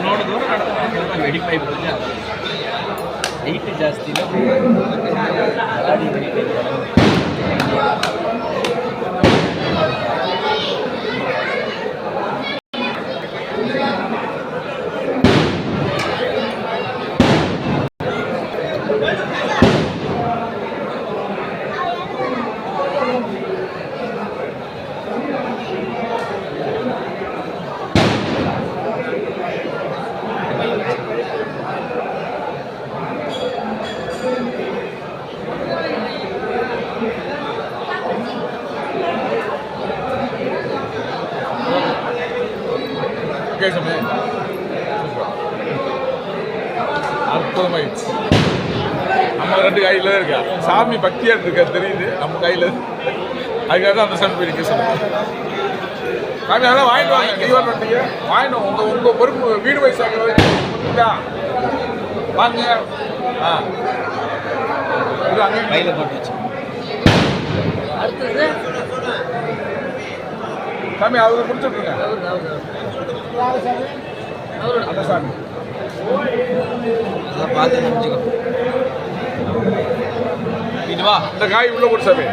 ನೋಡು ದೂರ ವೆಡಿಫೈ ಬರುತ್ತೆ ಹೈಟ್ ಜಾಸ್ತಿ ಇಲ್ಲ ಗಾಡಿ அற்புதமாயிடுச்சு. நம்ம 2 கையில் இருக்கா சாமி பக்தியாக இருக்கா தெரியுது நம்ம கையில். அதுக்காக தான் அந்த சாமி போய் நிற்க சொல்லுங்க. சாமி அதெல்லாம் வாங்கிட்டு வாங்க. நீங்க பண்ணிட்டீங்க வாங்கிடும். உங்கள் பொறுப்பு வீடு வயசாக வாங்க. இது அங்கே கையில் போட்டு வச்சு அடுத்தது சாமி அவரு முடிச்சுட்ருங்க. அந்த சாமி பார்த்து நினச்சிக்கோ. இந்த காய் உள்ள போட்டு சாமி.